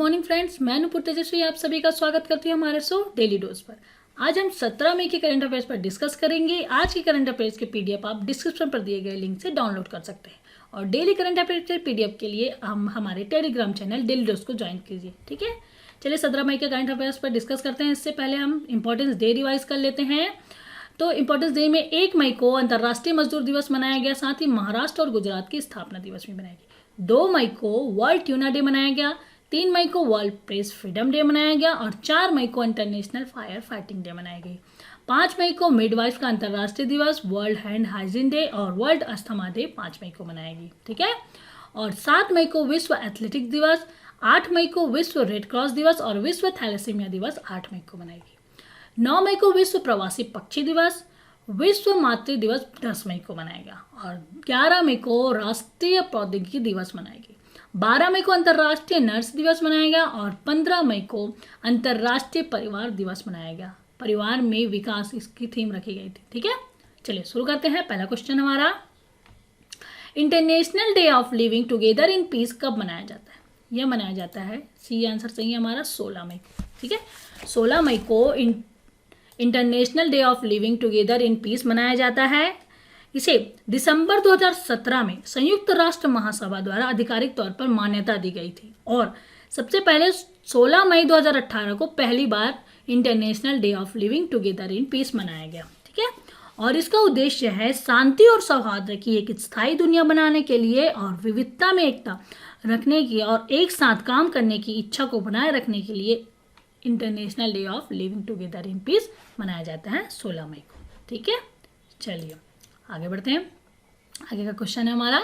Morning friends, मैं नुपुर तेजस्वी आप सभी का स्वागत करती हूँ हमारे शो डेली डोज पर। आज हम 17 मई के करंट अफेयर्स पर डिस्कस करेंगे। आज की करंट अफेयर्स के पीडीएफ आप डिस्क्रिप्शन पर दिए गए लिंक से डाउनलोड कर सकते हैं और डेली करंट अफेयर्स के पीडीएफ के लिए हम हमारे टेलीग्राम चैनल डेली डोज को ज्वाइन कीजिए। ठीक है, चलिए 17 मई के करंट अफेयर्स पर डिस्कस करते हैं। इससे पहले हम इंपॉर्टेंस डे रिवाइज कर लेते हैं। तो इंपॉर्टेंस डे में 1 मई को अंतर्राष्ट्रीय मजदूर दिवस मनाया गया, साथ ही महाराष्ट्र और गुजरात की स्थापना दिवस भी मनाया गया। 2 मई को वर्ल्ड ट्यूना डे मनाया गया, 3 मई को वर्ल्ड प्रेस फ्रीडम डे मनाया गया और 4 मई को इंटरनेशनल फायर फाइटिंग डे मनाई गई। 5 मई को मिडवाइफ का अंतर्राष्ट्रीय दिवस, वर्ल्ड हैंड हाइजीन डे और वर्ल्ड अस्थमा डे 5 मई को मनाएगी। ठीक है, और 7 मई को विश्व एथलेटिक्स दिवस, 8 मई को विश्व रेड क्रॉस दिवस और विश्व थैलेसीमिया दिवस 8 मई को मनाएगी। 9 मई को विश्व प्रवासी पक्षी दिवस, विश्व मातृ दिवस 10 मई को मनाएगा और 11 मई को राष्ट्रीय प्रौद्योगिकी दिवस मनाएगी। 12 मई को अंतर्राष्ट्रीय नर्स दिवस मनाएगा और 15 मई को अंतर्राष्ट्रीय परिवार दिवस मनाएगा। परिवार में विकास इसकी थीम रखी गई थी। ठीक है, चलिए शुरू करते हैं। पहला क्वेश्चन हमारा, international day of living together in piece कब मनाया जाता है? यह मनाया जाता है, सी आंसर सही है हमारा, 16 मई को। ठीक है, 16 मई को international day of living together in peace मनाया जाता है। इसे दिसंबर 2017 में संयुक्त राष्ट्र महासभा द्वारा आधिकारिक तौर पर मान्यता दी गई थी और सबसे पहले 16 मई 2018 को पहली बार international day of living together in peace मनाया गया। ठीक है, और इसका उद्देश्य है शांति और सौहार्द की एक स्थायी दुनिया बनाने के लिए और विविधता में एकता रखने की और एक साथ काम करने की इच्छा को बनाए रखने के लिए international day of living together in peace मनाया जाता है 16 मई को। ठीक है, चलिए आगे बढ़ते हैं। आगे का क्वेश्चन है हमारा,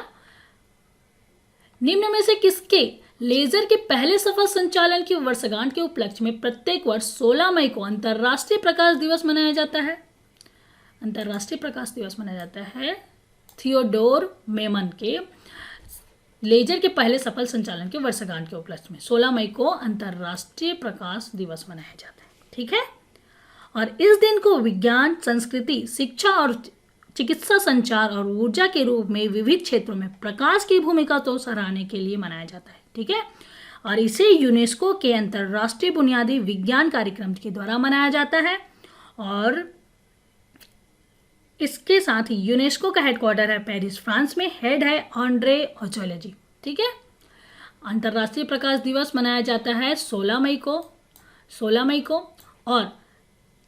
निम्न में से किसके लेजर के पहले सफल संचालन की वर्षगांठ के उपलक्ष्य में प्रत्येक वर्ष 16 मई को अंतर्राष्ट्रीय प्रकाश दिवस मनाया जाता है? अंतर्राष्ट्रीय प्रकाश दिवस मनाया जाता है थियोडोर मेमन के लेजर के पहले सफल संचालन के वर्षगांठ के उपलक्ष्य में 16 मई को अंतर्राष्ट्रीय प्रकाश दिवस मनाया जाता है। ठीक है, और इस दिन को विज्ञान, संस्कृति, शिक्षा और चिकित्सा, संचार और ऊर्जा के रूप में विविध क्षेत्रों में प्रकाश की भूमिका को सराहने के लिए मनाया जाता है। ठीक है, और इसे यूनेस्को के अंतर्राष्ट्रीय बुनियादी विज्ञान कार्यक्रम के द्वारा मनाया जाता है और इसके साथ ही यूनेस्को का हेडक्वार्टर है पेरिस, फ्रांस में। हेड है ऑन्ड्रे ऑचोलॉजी। ठीक है, अंतर्राष्ट्रीय प्रकाश दिवस मनाया जाता है 16 मई को और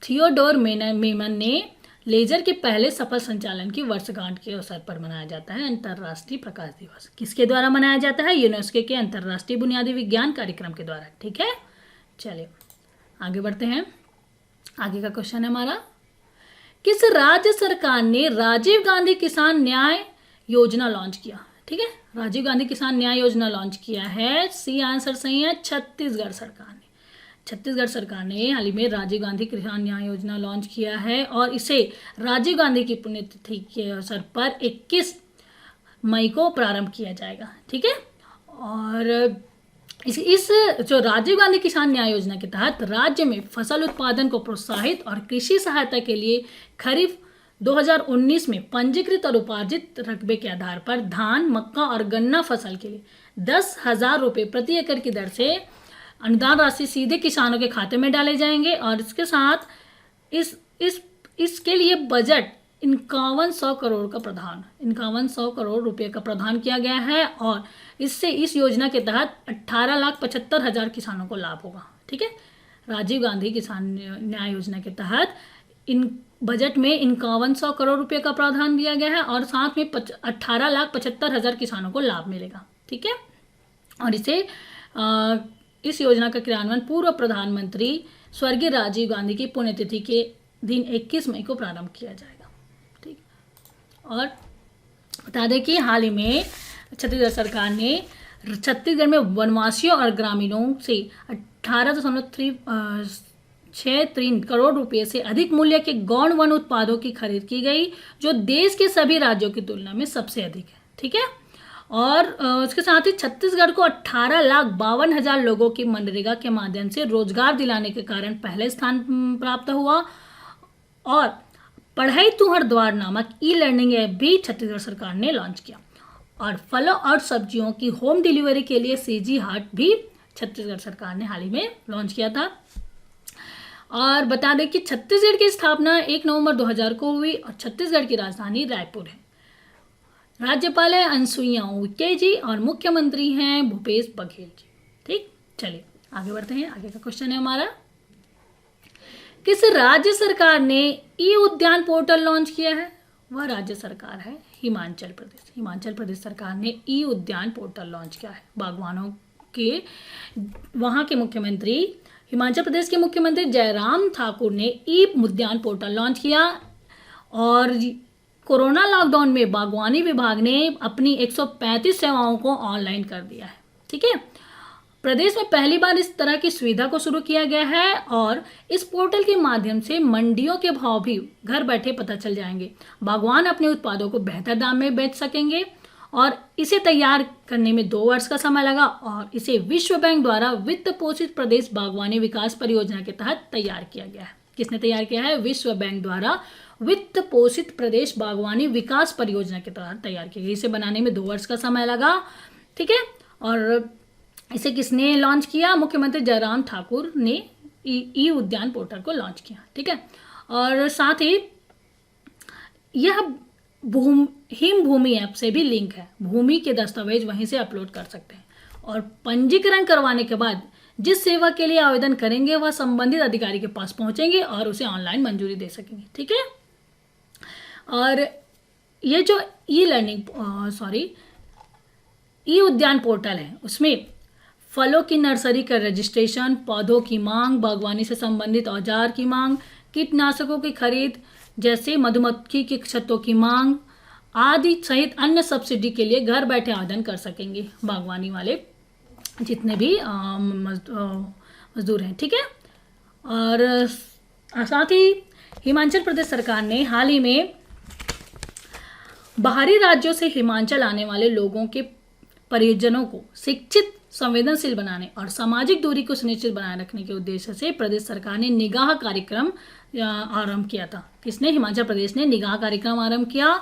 थियोडोर मेमन ने लेजर के पहले सफल संचालन की वर्षगांठ के अवसर पर मनाया जाता है अंतर्राष्ट्रीय प्रकाश दिवस। किसके द्वारा मनाया जाता है? यूनेस्को के अंतर्राष्ट्रीय बुनियादी विज्ञान कार्यक्रम के द्वारा। ठीक है, चलिए आगे बढ़ते हैं। आगे का क्वेश्चन है हमारा, किस राज्य सरकार ने राजीव गांधी किसान न्याय योजना लॉन्च किया? ठीक है, राजीव गांधी किसान न्याय योजना लॉन्च किया है, सी आंसर सही है, छत्तीसगढ़ सरकार ने। छत्तीसगढ़ सरकार ने हाल ही में राजीव गांधी किसान न्याय योजना लॉन्च किया है और इसे राजीव गांधी की पुण्यतिथि के अवसर पर 21 मई को प्रारंभ किया जाएगा। ठीक है, और इस जो राजीव गांधी किसान न्याय योजना के तहत राज्य में फसल उत्पादन को प्रोत्साहित और कृषि सहायता के लिए खरीफ 2019 में पंजीकृत और उपार्जित रकबे के आधार पर धान, मक्का और गन्ना फसल के लिए 10,000 रुपये प्रति एकड़ की दर से अनुदान राशि सीधे किसानों के खाते में डाले जाएंगे और इसके साथ इसके लिए बजट 5100 करोड़ रुपए का प्रावधान किया गया है और इससे इस योजना के तहत 18,75,000 किसानों को लाभ होगा। ठीक है, राजीव गांधी किसान न्याय योजना के तहत इन बजट में 5100 करोड़ रुपए का प्रावधान दिया गया है और साथ में 18,75,000 किसानों को लाभ मिलेगा। ठीक है, और इस योजना का क्रियान्वयन पूर्व प्रधानमंत्री स्वर्गीय राजीव गांधी की पुण्यतिथि के दिन 21 मई को प्रारंभ किया जाएगा। ठीक, और बता दें कि हाल ही में छत्तीसगढ़ सरकार ने छत्तीसगढ़ में वनवासियों और ग्रामीणों से 18.63 करोड़ रुपए से अधिक मूल्य के गौण वन उत्पादों की खरीद की गई, जो देश के सभी राज्यों की तुलना में सबसे अधिक है। ठीक है, और उसके साथ ही छत्तीसगढ़ को 18,52,000 लोगों की मनरेगा के माध्यम से रोजगार दिलाने के कारण पहले स्थान प्राप्त हुआ और पढ़ाई तुहर द्वार नामक ई लर्निंग ऐप भी छत्तीसगढ़ सरकार ने लॉन्च किया और फलों और सब्जियों की होम डिलीवरी के लिए सीजी हाट भी छत्तीसगढ़ सरकार ने हाल ही में लॉन्च किया था। और बता दें कि छत्तीसगढ़ की स्थापना 1 नवंबर 2000 को हुई और छत्तीसगढ़ की राजधानी रायपुर है। राज्यपाल है अनुसुईया उइके जी और मुख्यमंत्री हैं भूपेश बघेल जी। ठीक, चलिए आगे बढ़ते हैं। आगे का क्वेश्चन है हमारा, किस राज्य सरकार ने ई उद्यान पोर्टल लॉन्च किया है? वह राज्य सरकार है हिमाचल प्रदेश। हिमाचल प्रदेश सरकार ने ई उद्यान पोर्टल लॉन्च किया है। बागवानों के वहाँ के मुख्यमंत्री, हिमाचल प्रदेश के मुख्यमंत्री जयराम ठाकुर ने ई उद्यान पोर्टल लॉन्च किया। और कोरोना लॉकडाउन में बागवानी विभाग ने अपनी 135 सेवाओं को ऑनलाइन कर दिया है। ठीक है, प्रदेश में पहली बार इस तरह की सुविधा को शुरू किया गया है और इस पोर्टल के माध्यम से मंडियों के भाव भी घर बैठे पता चल जाएंगे। बागवान अपने उत्पादों को बेहतर दाम में बेच सकेंगे और इसे तैयार करने में 2 वर्ष का समय लगा और इसे विश्व बैंक द्वारा वित्त पोषित प्रदेश बागवानी विकास परियोजना के तहत तैयार किया गया है। किसने तैयार किया है? विश्व बैंक द्वारा वित्त पोषित प्रदेश बागवानी विकास परियोजना के तहत तैयार किया गया। इसे बनाने में 2 वर्ष का समय लगा। ठीक है, और इसे किसने लॉन्च किया? मुख्यमंत्री जयराम ठाकुर ने ई उद्यान पोर्टल को लॉन्च किया। ठीक है, और साथ ही यह हिम भूमि ऐप से भी लिंक है। भूमि के दस्तावेज वहीं से अपलोड कर सकते हैं और पंजीकरण करवाने के बाद जिस सेवा के लिए आवेदन करेंगे वह संबंधित अधिकारी के पास पहुंचेंगे और उसे ऑनलाइन मंजूरी दे सकेंगे। ठीक है, और ये जो ई उद्यान पोर्टल है उसमें फलों की नर्सरी का रजिस्ट्रेशन, पौधों की मांग, बागवानी से संबंधित औजार की मांग, कीटनाशकों की खरीद जैसे मधुमक्खी की छत्तों की मांग आदि सहित अन्य सब्सिडी के लिए घर बैठे आवेदन कर सकेंगे बागवानी वाले जितने भी मजदूर हैं। ठीक है, और साथ ही हिमाचल प्रदेश सरकार ने हाल ही में बाहरी राज्यों से हिमाचल आने वाले लोगों के परिजनों को शिक्षित, संवेदनशील बनाने और सामाजिक दूरी को सुनिश्चित बनाए रखने के उद्देश्य से प्रदेश सरकार ने निगाह कार्यक्रम आरंभ किया था। किसने? हिमाचल प्रदेश ने निगाह कार्यक्रम आरंभ किया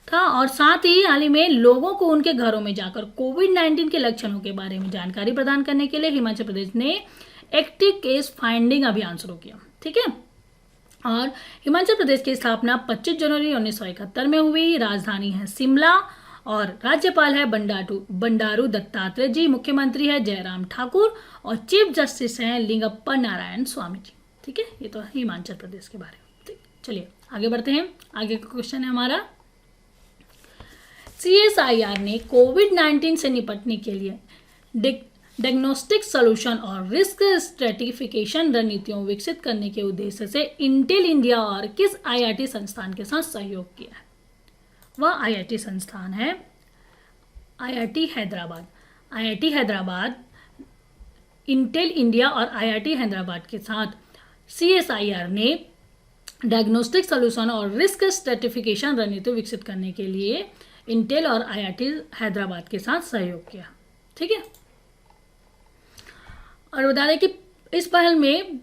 था। और साथ ही हाल ही में लोगों को उनके घरों में जाकर कोविड-19 के लक्षणों के बारे में जानकारी प्रदान करने के लिए हिमाचल प्रदेश ने एक्टिव केस फाइंडिंग अभियान शुरू किया। ठीक है, और हिमाचल प्रदेश की स्थापना 25 जनवरी 1971 में हुई। राजधानी है शिमला और राज्यपाल है बंडारू दत्तात्रेय जी। मुख्यमंत्री है जयराम ठाकुर और चीफ जस्टिस हैं लिंगप्पा नारायण स्वामी जी। ठीक है, ये तो है हिमाचल प्रदेश के बारे में। ठीक, चलिए आगे बढ़ते हैं। आगे का क्वेश्चन है हमारा, CSIR ने कोविड-19 से निपटने के लिए डायग्नोस्टिक सोल्यूशन और रिस्क स्ट्रेटिफिकेशन रणनीतियों विकसित करने के उद्देश्य से इंटेल इंडिया और किस IIT संस्थान के साथ सहयोग किया है? वह IIT संस्थान है IIT Hyderabad. IIT Hyderabad, Intel India और IIT हैदराबाद के साथ CSIR ने डायग्नोस्टिक सोल्यूशन और रिस्क स्ट्रेटिफिकेशन रणनीति विकसित करने के लिए इंटेल और IIT हैदराबाद के साथ सहयोग किया। ठीक है, और बता दें कि इस पहल में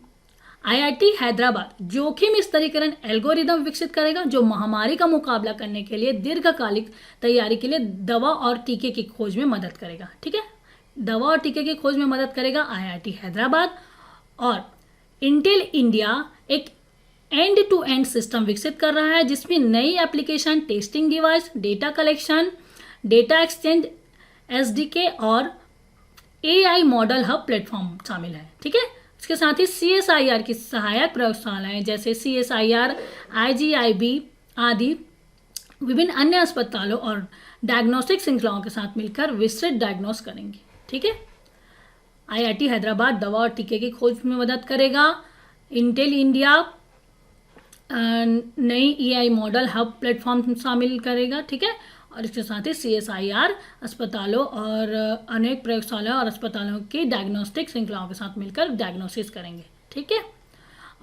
IIT हैदराबाद जोखिम स्तरीकरण एल्गोरिदम विकसित करेगा जो महामारी का मुकाबला करने के लिए दीर्घकालिक तैयारी के लिए दवा और टीके की खोज में मदद करेगा। ठीक है, दवा और टीके की खोज में मदद करेगा IIT हैदराबाद। और इंटेल इंडिया एक एंड टू एंड सिस्टम विकसित कर रहा है जिसमें नई application, testing device, data collection, data exchange, SDK और AI मॉडल हब प्लेटफॉर्म शामिल है। ठीक है, इसके साथ ही CSIR की सहायक प्रयोगशालाएं जैसे CSIR, IGIB आदि विभिन्न अन्य अस्पतालों और डायग्नोस्टिक श्रृंखलाओं के साथ मिलकर विस्तृत डायग्नोस करेंगी। ठीक है, IIT हैदराबाद दवा और टीके की खोज में मदद करेगा। इंटेल इंडिया नई AI मॉडल हब प्लेटफॉर्म शामिल करेगा। ठीक है, और इसके साथ ही CSIR अस्पतालों और अनेक प्रयोगशालाओं और अस्पतालों की डायग्नोस्टिक श्रृंखलाओं के साथ मिलकर डायग्नोसिस करेंगे। ठीक है,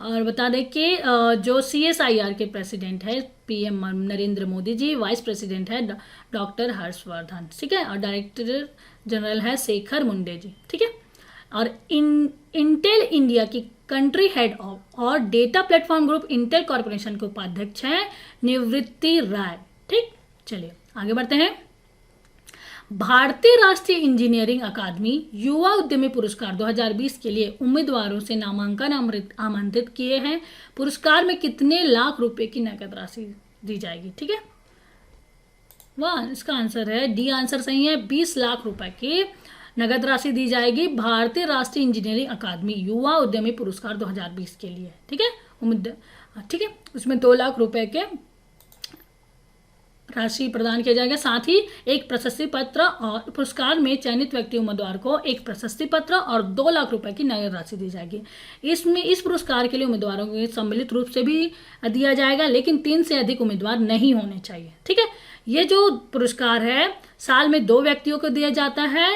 और बता दें कि जो CSIR के प्रेसिडेंट है PM Narendra Modi ji, vice president है डॉक्टर हर्षवर्धन। ठीक है, और डायरेक्टर जनरल है शेखर मुंडे जी। ठीक है, और इंटेल इंडिया की कंट्री हेड ऑफ और data platform group Intel corporation के उपाध्यक्ष हैं निवृत्ति राय। ठीक, चलिए आगे बढ़ते हैं। भारतीय राष्ट्रीय इंजीनियरिंग अकादमी युवा उद्यमी पुरस्कार 2020 के लिए उम्मीदवारों से नामांकन आमंत्रित किए हैं। पुरस्कार में कितने लाख रुपए की नकद राशि दी जाएगी? ठीक है, वाह, इसका आंसर है डी आंसर सही है। 20 लाख रुपए की नगद राशि दी जाएगी भारतीय राष्ट्रीय इंजीनियरिंग अकादमी युवा उद्यमी पुरस्कार 2020 के लिए। ठीक है, ठीक है, उसमें 2 लाख रुपए के राशि प्रदान किया जाएगा। साथ ही एक प्रशस्ति पत्र और पुरस्कार में चयनित व्यक्ति उम्मीदवार को एक प्रशस्ति पत्र और 2 लाख रुपए की नगद राशि दी जाएगी। इसमें इस पुरस्कार के लिए उम्मीदवारों को सम्मिलित रूप से भी दिया जाएगा, लेकिन 3 से अधिक उम्मीदवार नहीं होने चाहिए। ठीक है, ये जो पुरस्कार है साल में 2 व्यक्तियों को दिया जाता है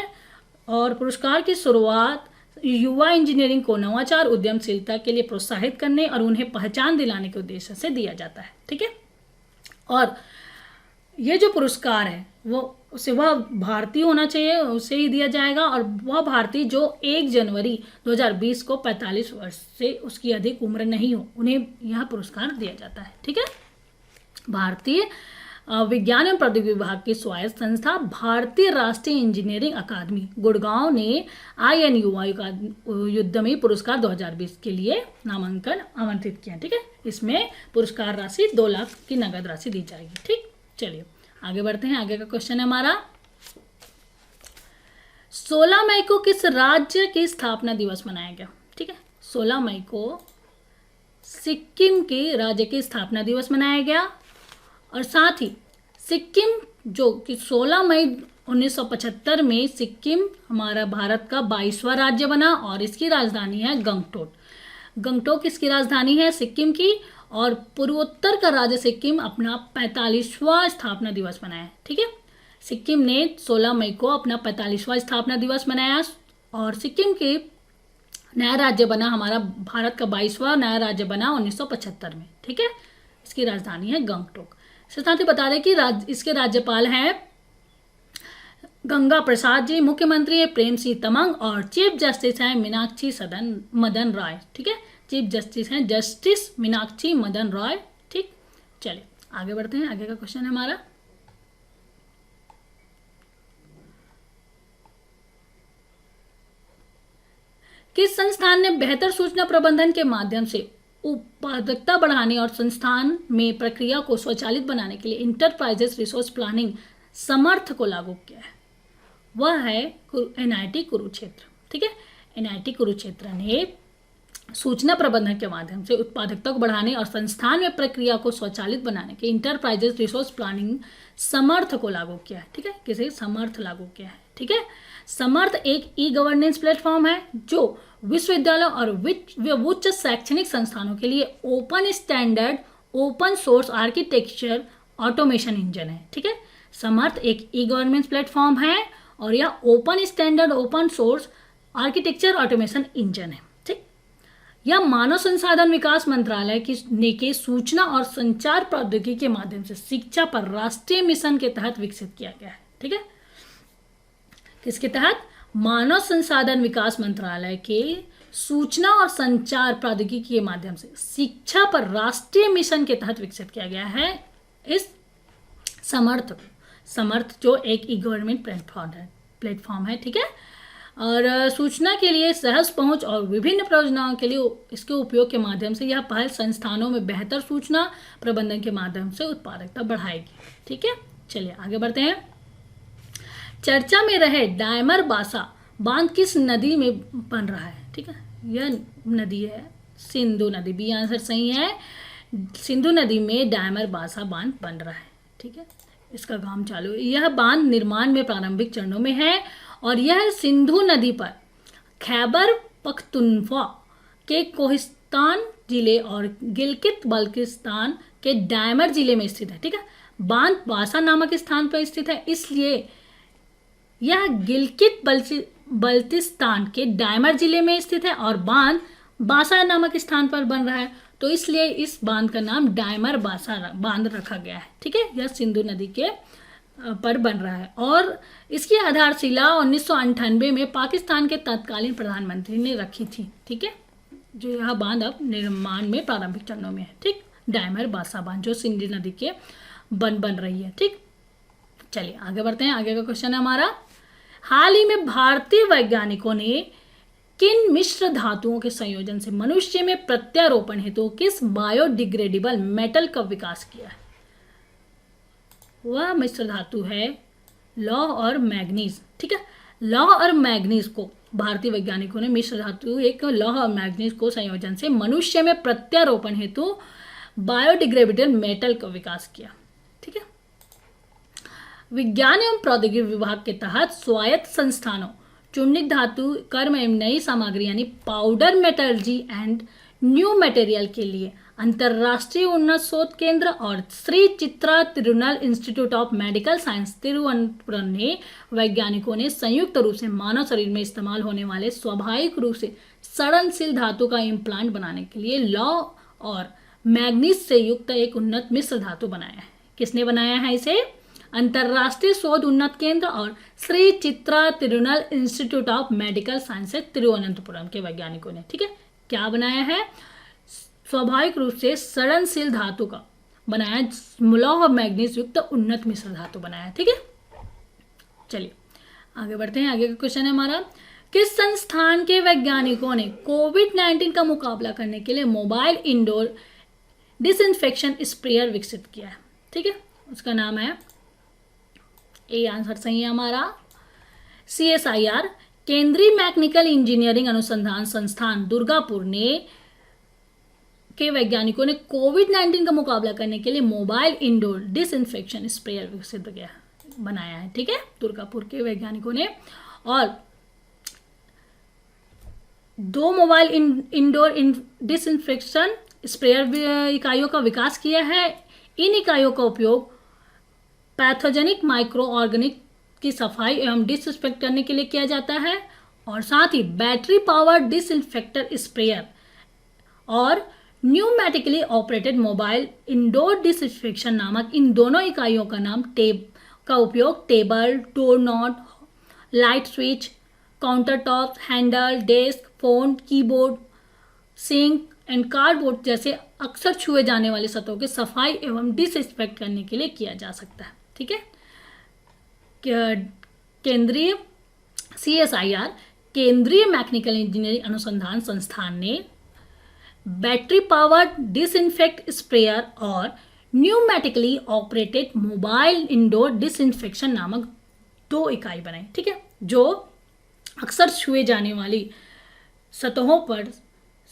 और पुरस्कार की शुरुआत युवा इंजीनियरिंग को नवाचार उद्यमशीलता के लिए प्रोत्साहित करने और उन्हें पहचान दिलाने के उद्देश्य से दिया जाता है। ठीक है, और ये जो पुरस्कार है वह भारतीय होना चाहिए, उसे ही दिया जाएगा, और वह भारतीय जो 1 जनवरी 2020 को 45 वर्ष से उसकी अधिक उम्र नहीं हो, उन्हें यह पुरस्कार दिया जाता है। ठीक है, भारतीय विज्ञान एवं प्रौद्योगिकी विभाग की स्वायत्त संस्था भारतीय राष्ट्रीय इंजीनियरिंग अकादमी गुड़गांव ने INUI उद्यमी पुरस्कार 2020 के लिए नामांकन आमंत्रित किया। ठीक है, इसमें पुरस्कार राशि 2 लाख की नगद राशि दी जाएगी। ठीक, चलिए आगे बढ़ते हैं। आगे का क्वेश्चन है हमारा, 16 मई को किस राज्य की स्थापना दिवस मनाया गया? ठीक है, 16 मई को सिक्किम के राज्य की स्थापना दिवस मनाया गया, और साथ ही सिक्किम जो कि 16 मई 1975 में सिक्किम हमारा भारत का 22वां राज्य बना और इसकी राजधानी है गंगटोक। गंगटोक इसकी राजधानी है सिक्किम की, और पूर्वोत्तर का राज्य सिक्किम अपना 45वां स्थापना दिवस मनाया। ठीक है, सिक्किम ने 16 मई को अपना 45वां स्थापना दिवस मनाया और सिक्किम के नया राज्य बना, हमारा भारत का 22वां नया राज्य बना 1975 में। ठीक है, इसकी राजधानी है गंगटोक। साथ ही बता दें कि इसके राज्यपाल हैं गंगा प्रसाद जी, मुख्यमंत्री है प्रेम सिंह तमंग, और चीफ जस्टिस हैं मीनाक्षी मदन राय। ठीक है, चीफ जस्टिस हैं जस्टिस मीनाक्षी मदन राय। ठीक, चलिए आगे बढ़ते हैं। आगे का क्वेश्चन है हमारा, किस संस्थान ने बेहतर सूचना प्रबंधन के माध्यम से उत्पादकता बढ़ाने और संस्थान में प्रक्रिया को स्वचालित बनाने के लिए इंटरप्राइजेस रिसोर्स प्लानिंग समर्थ को लागू किया है? वह है NIT कुरुक्षेत्र। ठीक है, NIT कुरुक्षेत्र ने सूचना प्रबंधन के माध्यम से उत्पादकता को बढ़ाने और संस्थान में प्रक्रिया को स्वचालित बनाने के इंटरप्राइजेस रिसोर्स प्लानिंग समर्थ को लागू किया है। ठीक है, किसे समर्थ लागू किया है? ठीक है, समर्थ एक ई-गवर्नेंस प्लेटफॉर्म है जो विश्वविद्यालय और उच्च शैक्षणिक संस्थानों के लिए open standard open source architecture automation engine है। ठीक है, समर्थ एक ई-गवर्नेंस प्लेटफॉर्म है और यह open standard open source architecture automation engine है। ठीक, यह मानव संसाधन विकास मंत्रालय के सूचना और संचार प्रौद्योगिकी के माध्यम से शिक्षा पर राष्ट्रीय मिशन के तहत विकसित किया गया है। ठीक है, किसके तहत? मानव संसाधन विकास मंत्रालय के सूचना और संचार प्रौद्योगिकी के माध्यम से शिक्षा पर राष्ट्रीय मिशन के तहत विकसित किया गया है इस समर्थ जो एक ई-गवर्नमेंट प्लेटफॉर्म है। ठीक है, और सूचना के लिए सहज पहुंच और विभिन्न परियोजनाओं के लिए इसके उपयोग के माध्यम से यह पहल संस्थानों में बेहतर सूचना प्रबंधन के माध्यम से उत्पादकता बढ़ाएगी। ठीक है, चलिए आगे बढ़ते हैं। चर्चा में रहे डायमर बासा बांध किस नदी में बन रहा है? ठीक है, यह नदी है सिंधु नदी। बी आंसर सही है, सिंधु नदी में डायमर बासा बांध बन रहा है। ठीक है, इसका काम चालू है। यह बांध निर्माण में प्रारंभिक चरणों में है और यह सिंधु नदी पर खैबर पख्तूनख्वा के कोहिस्तान जिले और गिलगित बल्तिस्तान के डायमर जिले में स्थित है। ठीक है, बांध बासा नामक स्थान पर स्थित है, इसलिए यह गिलगित बल्तिस्तान के डायमर जिले में स्थित है और बांध बासा नामक स्थान पर बन रहा है, तो इसलिए इस बांध का नाम डायमर बासा बांध रखा गया है। ठीक है, यह सिंधु नदी के पर बन रहा है और इसकी आधारशिला 1998 में पाकिस्तान के तत्कालीन प्रधानमंत्री ने रखी थी। ठीक है, जो यह बांध अब निर्माण में प्रारंभिक चरणों में है। ठीक, डायमर बासा बांध जो सिंधु नदी के बन रही है। ठीक, चलिए आगे बढ़ते हैं। आगे का क्वेश्चन है हमारा, हाल ही में भारतीय वैज्ञानिकों ने किन मिश्र धातुओं के संयोजन से मनुष्य में प्रत्यारोपण हेतु किस बायोडिग्रेडेबल मेटल का विकास किया है? वह मिश्र धातु है लौह और मैग्नीज। ठीक है, लौह और मैग्नीज को भारतीय वैज्ञानिकों ने मिश्र धातु एक लौह और मैग्नीज को संयोजन से मनुष्य में प्रत्यारोपण हेतु बायोडिग्रेडेबल मेटल का विकास किया। ठीक है, विज्ञान एवं प्रौद्योगिकी विभाग के तहत स्वायत्त संस्थानों चूर्णित धातु कर्म एवं नई सामग्री यानी powder metallurgy and new material के लिए अंतर्राष्ट्रीय उन्नत शोध केंद्र और Shri Chitra Tirunal institute of medical science Thiruvananthapuram ने वैज्ञानिकों ने संयुक्त रूप से मानव शरीर में इस्तेमाल होने वाले स्वाभाविक रूप से सड़नशील धातु का इम्प्लांट बनाने के लिए लौह और मैग्नीज से युक्त एक उन्नत मिश्र धातु बनाया है। किसने बनाया है इसे? अंतर्राष्ट्रीय शोध उन्नत केंद्र और Shri Chitra Tirunal institute of medical sciences Thiruvananthapuram के वैज्ञानिकों ने। ठीक है, क्या बनाया है? स्वाभाविक रूप से सड़नशील धातु का बनाया लौह और मैग्नीज युक्त उन्नत मिश्र धातु बनाया। ठीक है, चलिए आगे बढ़ते हैं। आगे का क्वेश्चन है हमारा, किस संस्थान के वैज्ञानिकों ने कोविड-19 का मुकाबला करने के लिए मोबाइल इंडोर डिसइंफेक्शन स्प्रेयर विकसित किया है? ठीक है, उसका नाम है, ए आंसर सही है हमारा, CSIR केंद्रीय मैकेनिकल इंजीनियरिंग अनुसंधान संस्थान दुर्गापुर ने के वैज्ञानिकों ने कोविड-19 का मुकाबला करने के लिए मोबाइल इंडोर डिसइंफेक्शन स्प्रेयर विकसित किया बनाया है। ठीक है, दुर्गापुर के वैज्ञानिकों ने, और 2 मोबाइल इंडोर डिसइंफेक्शन स्प्रेयर इकाइयों का विकास किया है। इन इकाइयों का उपयोग पैथोजेनिक माइक्रो ऑर्गेनिक की सफाई एवं डिसइंफेक्ट करने के लिए किया जाता है, और साथ ही बैटरी पावर डिसइंफेक्टर स्प्रेयर और pneumatically operated mobile indoor disinfection नामक इन दोनों इकाइयों का नाम का उपयोग table, door knob, light switch, counter top, handle, desk, phone, keyboard, sink and cardboard जैसे अक्सर छुए जाने वाली सतहों की सफाई एवं डिसइंफेक्ट करने के लिए किया जा सकता है। ठीक है, केंद्रीय CSIR केंद्रीय मैकेनिकल इंजीनियरिंग अनुसंधान संस्थान ने बैटरी पावर्ड डिसइंफेक्ट स्प्रेयर और pneumatically operated mobile indoor disinfection नामक 2 इकाई बनाई। ठीक है, जो अक्सर छुए जाने वाली सतहों पर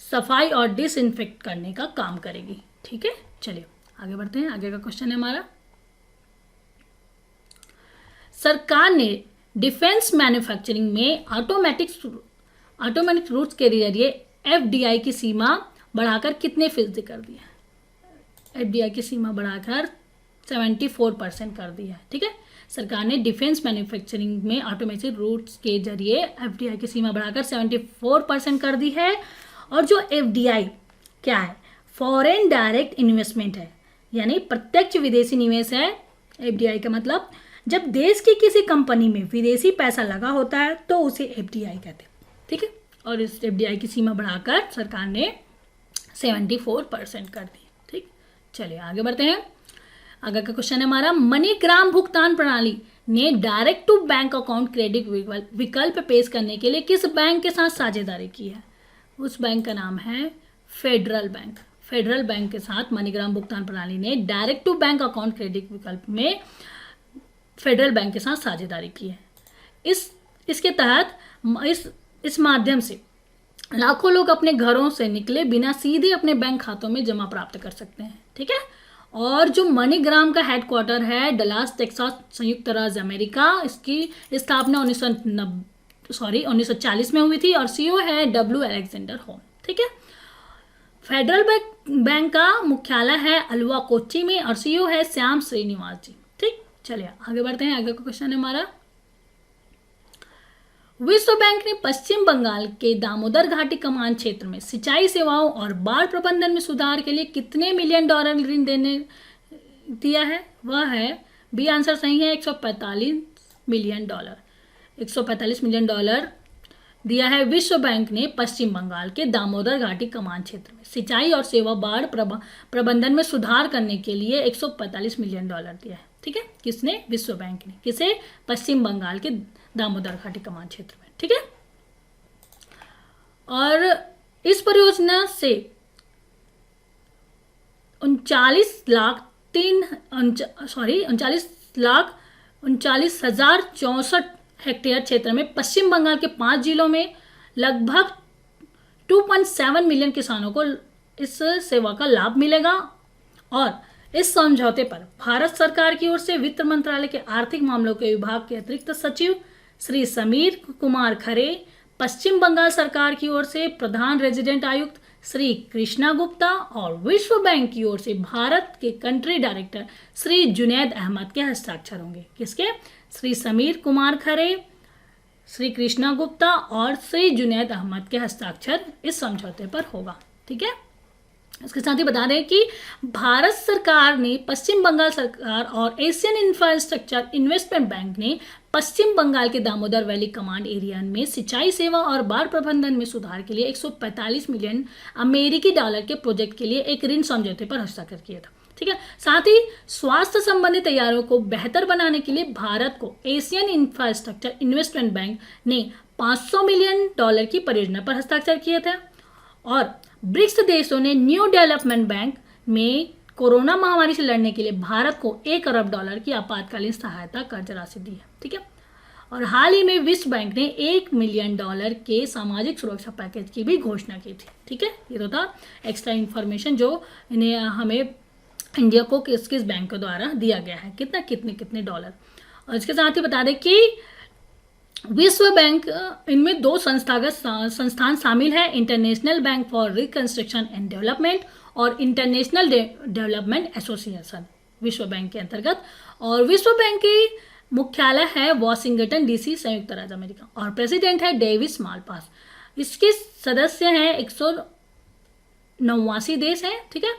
सफाई और डिसइंफेक्ट करने का काम करेगी। ठीक है, चलिए आगे बढ़ते हैं। आगे का क्वेश्चन है हमारा, सरकार ने डिफेंस मैन्युफैक्चरिंग में ऑटोमेटिक रूट्स के जरिए FDI की सीमा बढ़ाकर कितने फीसदी कर दी है? FDI की सीमा बढ़ाकर 74% कर दी है। ठीक है, सरकार ने डिफेंस मैन्युफैक्चरिंग में ऑटोमेटिक रूट्स के जरिए FDI की सीमा बढ़ाकर 74% कर दी है। और जो FDI क्या है? फॉरेन डायरेक्ट इन्वेस्टमेंट है, यानी प्रत्यक्ष विदेशी निवेश है। FDI का मतलब जब देश की किसी कंपनी में विदेशी पैसा लगा होता है तो उसे FDI कहते हैं। ठीक है, और इस FDI की सीमा बढ़ाकर सरकार ने 74% कर दी। ठीक, चलिए आगे बढ़ते हैं। आगे का क्वेश्चन है हमारा, मनीग्राम भुगतान प्रणाली ने direct to bank account credit विकल्प पेश करने के लिए किस बैंक के साथ साझेदारी की है? उस बैंक का नाम है फेडरल बैंक। फेडरल बैंक के साथ मनीग्राम भुगतान प्रणाली ने direct to bank account credit विकल्प में फेडरल बैंक के साथ साझेदारी की है। इसके तहत इस माध्यम से लाखों लोग अपने घरों से निकले बिना सीधे अपने बैंक खातों में जमा प्राप्त कर सकते हैं। ठीक है, और जो मनीग्राम का हेडक्वार्टर है डलास टेक्सास संयुक्त राज्य अमेरिका, इसकी स्थापना 1940 में हुई थी और CEO है W अलेक्जेंडर होम। ठीक है, फेडरल बैंक का मुख्यालय है अलवा कोच्चि में और CEO है श्याम श्रीनिवास जी। ठीक, चलिए आगे बढ़ते हैं। आगे का क्वेश्चन है हमारा, विश्व बैंक ने पश्चिम बंगाल के दामोदर घाटी कमान क्षेत्र में सिंचाई सेवाओं और बाढ़ प्रबंधन में सुधार के लिए कितने मिलियन डॉलर ऋण दिया है? वह है, बी आंसर सही है, 145 मिलियन डॉलर। 145 मिलियन डॉलर दिया है विश्व बैंक ने पश्चिम बंगाल के दामोदर घाटी कमान क्षेत्र में सिंचाई और सेवा बाढ़ प्रबंधन में सुधार करने के लिए 145 मिलियन डॉलर दिया है। ठीक है, किसने? विश्व बैंक ने। किसे? पश्चिम बंगाल के दामोदर घाटी कमान क्षेत्र में, ठीक है। और इस परियोजना से 39,39,064 हेक्टेयर क्षेत्र में पश्चिम बंगाल के 5 जिलों में लगभग 2.7 मिलियन किसानों को इस सेवा का लाभ मिलेगा। और इस समझौते पर भारत सरकार की ओर से वित्त मंत्रालय के आर्थिक मामलों के विभाग के अतिरिक्त सचिव श्री समीर कुमार खरे, पश्चिम बंगाल सरकार की ओर से प्रधान रेजिडेंट आयुक्त श्री कृष्णा गुप्ता और विश्व बैंक की ओर से भारत के कंट्री डायरेक्टर श्री जुनैद अहमद के हस्ताक्षर होंगे। किसके? श्री समीर कुमार खरे, श्री कृष्णा गुप्ता और श्री जुनैद अहमद के हस्ताक्षर इस समझौते पर होगा, ठीक है। इसके साथ ही बता दें कि भारत सरकार ने, पश्चिम बंगाल सरकार और एशियन इंफ्रास्ट्रक्चर इन्वेस्टमेंट बैंक ने पश्चिम बंगाल के दामोदर वैली कमांड एरिया में सिंचाई सेवा और बाढ़ प्रबंधन में सुधार के लिए 145 मिलियन अमेरिकी डॉलर के प्रोजेक्ट के लिए एक ऋण समझौते पर हस्ताक्षर किया था, ठीक है। साथ ही स्वास्थ्य संबंधी तैयारियों को बेहतर बनाने के लिए भारत को एशियन इंफ्रास्ट्रक्चर इन्वेस्टमेंट बैंक ने 500 मिलियन डॉलर की परियोजना पर हस्ताक्षर किए थे। और ब्रिक्स देशों ने न्यू डेवलपमेंट बैंक में कोरोना महामारी से लड़ने के लिए भारत को 1 अरब डॉलर की आपातकालीन सहायता कर्ज राशि दी है, ठीक है। और हाल ही में विश्व बैंक ने 1 मिलियन डॉलर के सामाजिक सुरक्षा पैकेज की भी घोषणा की थी, ठीक है। ये तो था एक्स्ट्रा इन्फॉर्मेशन जो इन्हें हमें इंडिया को किस किस बैंक के द्वारा दिया गया है, कितने डॉलर। और इसके साथ ही बता दें कि विश्व बैंक इनमें 2 संस्थान शामिल है, international bank for reconstruction and development और इंटरनेशनल डेवलपमेंट एसोसिएशन विश्व बैंक के अंतर्गत। और विश्व बैंक की मुख्यालय है वॉशिंगटन डीसी, संयुक्त राज्य अमेरिका, और प्रेसिडेंट है डेविस मालपास। इसके सदस्य हैं 189 देश हैं, ठीक है।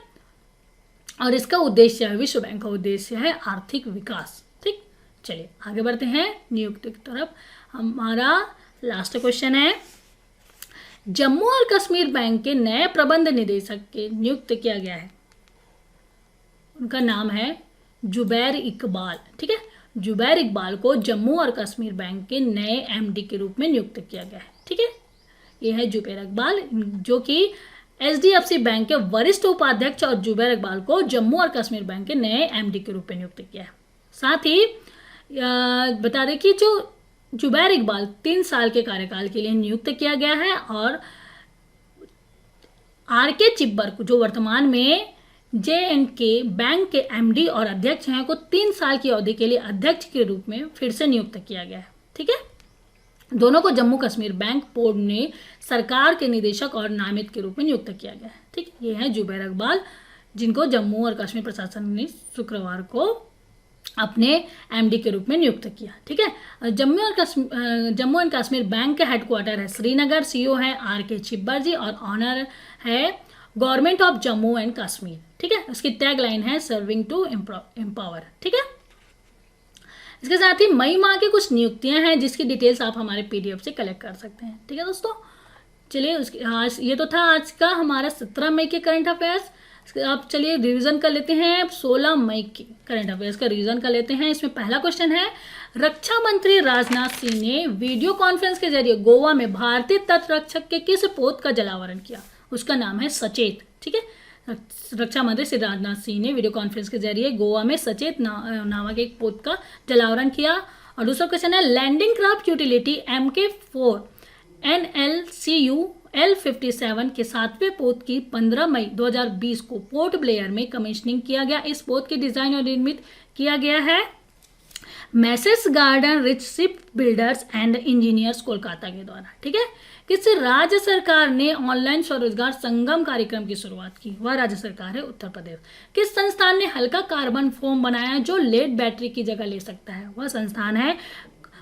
और इसका उद्देश्य है, विश्व बैंक का उद्देश्य है आर्थिक विकास, ठीक। चलिए आगे बढ़ते हैं नियुक्ति की तरफ। हमारा लास्ट क्वेश्चन है, जम्मू और कश्मीर बैंक के नए प्रबंध निदेशक के नियुक्त किया गया है, उनका नाम है जुबैर इकबाल, ठीक है। जुबैर इकबाल को जम्मू और कश्मीर बैंक के नए एमडी के रूप में नियुक्त किया गया है, ठीक है। ये है जुबैर इकबाल, जो कि एचडीएफसी बैंक के वरिष्ठ उपाध्यक्ष, और जुबैर इकबाल को जम्मू और कश्मीर बैंक के नए एमडी के रूप में नियुक्त किया है। साथ ही बता दें कि जो जुबैर इकबाल 3 साल के कार्यकाल के लिए नियुक्त किया गया है, और आर.के. चिब्बर को, जो वर्तमान में जे.एंड.के. बैंक के एमडी और अध्यक्ष हैं, को 3 साल की अवधि के लिए अध्यक्ष के रूप में फिर से नियुक्त किया गया है, ठीक है। दोनों को जम्मू कश्मीर बैंक बोर्ड ने सरकार के निदेशक और नामित के रूप में नियुक्त किया गया है, ठीक। ये है जुबैर इकबाल, जिनको जम्मू और कश्मीर प्रशासन ने शुक्रवार को अपने एमडी के रूप में नियुक्त किया, ठीक है। जम्मू एंड कश्मीर बैंक का हेडक्वार्टर है श्रीनगर, सीईओ है आर.के. चिब्बर जी, और ऑनर है government of Jammu and Kashmir, ठीक है। उसकी टैग लाइन है सर्विंग टू एम्पावर, ठीक है। इसके साथ ही मई माह की कुछ नियुक्तियां हैं, जिसकी डिटेल्स आप हमारे पीडीएफ से कलेक्ट कर सकते हैं, ठीक है दोस्तों। चलिए आज ये तो था आज का हमारा 17 मई के करंट अफेयर्स। आप चलिए रिवीजन कर लेते हैं 16 मई के करंट अफेयर्स का रिवीजन कर लेते हैं। इसमें पहला क्वेश्चन है, रक्षा मंत्री राजनाथ सिंह ने वीडियो कॉन्फ्रेंस के जरिए गोवा में भारतीय तटरक्षक के किस पोत का जलावरण किया? उसका नाम है सचेत, ठीक है। रक्षा मंत्री श्री राजनाथ सिंह ने वीडियो कॉन्फ्रेंस के जरिए गोवा में सचेत नामक एक पोत का जलावरण किया। और दूसरा क्वेश्चन है, landing craft utility MK4 NLCU L57 के 7वें पोत की 15 मई 2020 को पोर्ट ब्लेयर में कमीशनिंग किया गया। इस पोत के डिजाइन और निर्मित किया गया है message garden rich ship builders and engineers Kolkata के द्वारा, ठीक है। किस राज्य सरकार ने ऑनलाइन स्वरोजगार संगम कार्यक्रम की शुरुआत की? वह राज्य सरकार है उत्तर प्रदेश। किस संस्थान ने हल्का कार्बन फोम बनाया जो लेड बैटरी की जगह ले सकता है? वह संस्थान है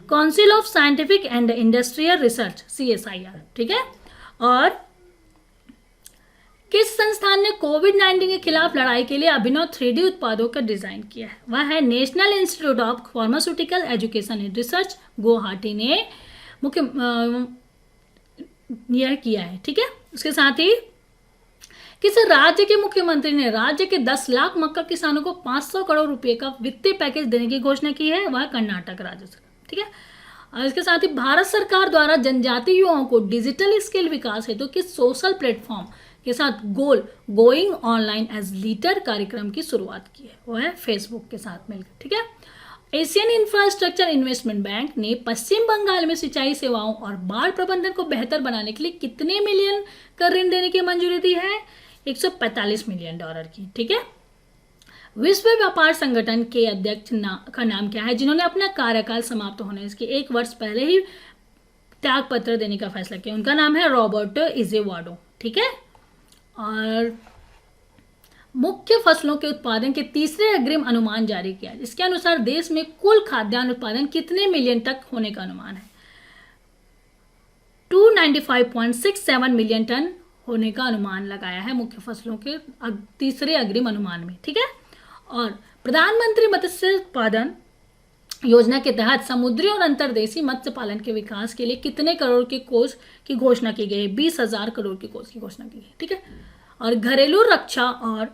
council of scientific and industrial research, CSIR, ठीक है। और किस संस्थान ने कोविड-19 के खिलाफ लड़ाई के लिए अभिनव 3D उत्पादों का डिजाइन किया है? वह है national institute of pharmaceutical education and research, Guwahati ने मुख्य यह किया है, ठीक है। उसके साथ ही किस राज्य के मुख्यमंत्री ने राज्य के 10 लाख मक्का किसानों को 500 करोड़ रुपए का वित्तीय पैकेज देने की घोषणा की है? वह कर्नाटक राज्य सरकार। ठीक है, और इसके साथ ही भारत सरकार द्वारा जनजातीय युवाओं को डिजिटल स्किल विकास हेतु किस सोशल प्लेटफॉर्म के साथ गोइंग ऑनलाइन एज लीडर कार्यक्रम की शुरुआत की है? वो है फेसबुक के साथ मिलकर। ठीक है, एशियन इंफ्रास्ट्रक्चर इन्वेस्टमेंट बैंक ने पश्चिम बंगाल में सिंचाई सेवाओं और बाढ़ प्रबंधन को बेहतर बनाने के लिए कितने मिलियन का ऋण देने की मंजूरी दी है? 145 मिलियन डॉलर की। ठीक है, विश्व व्यापार संगठन के अध्यक्ष का नाम क्या है जिन्होंने अपना कार्यकाल समाप्त होने इसके 1 वर्ष पहले ही त्याग पत्र देने का फैसला किया? उनका नाम है रॉबर्ट इजेवाडो। ठीक है, और मुख्य फसलों के उत्पादन के तीसरे अग्रिम अनुमान जारी किया, इसके अनुसार देश में कुल खाद्यान्न उत्पादन कितने मिलियन तक होने का अनुमान है? 295.67 मिलियन टन होने का अनुमान लगाया है मुख्य फसलों के तीसरे अग्रिम अनुमान में। ठीक है, और प्रधानमंत्री मत्स्य उत्पादन योजना के तहत समुद्री और अंतर्देशीय मत्स्य पालन के विकास के लिए कितने करोड़ के कोष की घोषणा की गई है? 20,000 करोड़ के कोष की घोषणा की गई। ठीक है, और घरेलू रक्षा और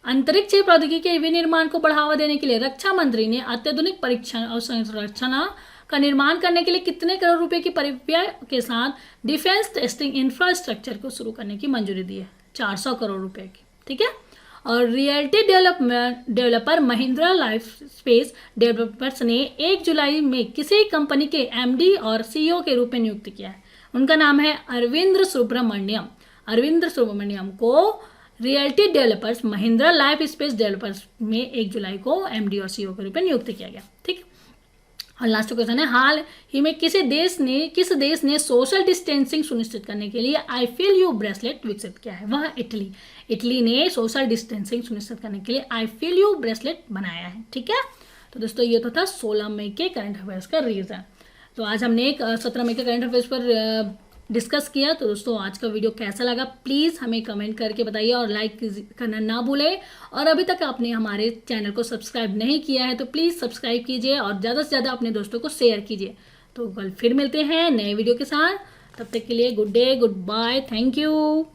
अंतरिक्ष प्रौद्योगिकी के विनिर्माण को बढ़ावा देने के लिए रक्षा मंत्री ने अत्याधुनिक परीक्षण और संरचना का निर्माण करने के लिए कितने करोड़ रुपए की परिव्यय के साथ डिफेंस टेस्टिंग इंफ्रास्ट्रक्चर को शुरू करने की मंजूरी दी है? 400 करोड़ रुपए की। ठीक है, और realty developer Mahindra life space developers ने 1 जुलाई में किसी कंपनी के एमडी और सीईओ के रूप में नियुक्त किया है? उनका नाम है अरविंद सुब्रमण्यम। अरविंद सुब्रमण्यम को realty developers Mahindra life space developers में 1 जुलाई को एमडी और सीईओ के रूप में नियुक्त किया गया। ठीक, और लास्ट क्वेश्चन है, हाल ही में किस देश ने सोशल डिस्टेंसिंग सुनिश्चित करने के लिए आई फील यू ब्रेसलेट विकसित किया है? वह इटली ने सोशल डिस्टेंसिंग सुनिश्चित करने के लिए आई फील यू ब्रेसलेट बनाया है। ठीक है, तो दोस्तों ये तो था 16 मई के करंट अफेयर्स का रीजन। तो आज हमने एक 17 मई के करंट अफेयर्स पर डिस्कस किया। तो दोस्तों आज का वीडियो कैसा लगा प्लीज़ हमें कमेंट करके बताइए और लाइक करना ना भूलें। और अभी तक आपने हमारे चैनल को सब्सक्राइब नहीं किया है तो प्लीज़ सब्सक्राइब कीजिए और ज़्यादा से ज़्यादा अपने दोस्तों को शेयर कीजिए। तो कल फिर मिलते हैं नए वीडियो के साथ, तब तक के लिए good day, goodbye, thank you.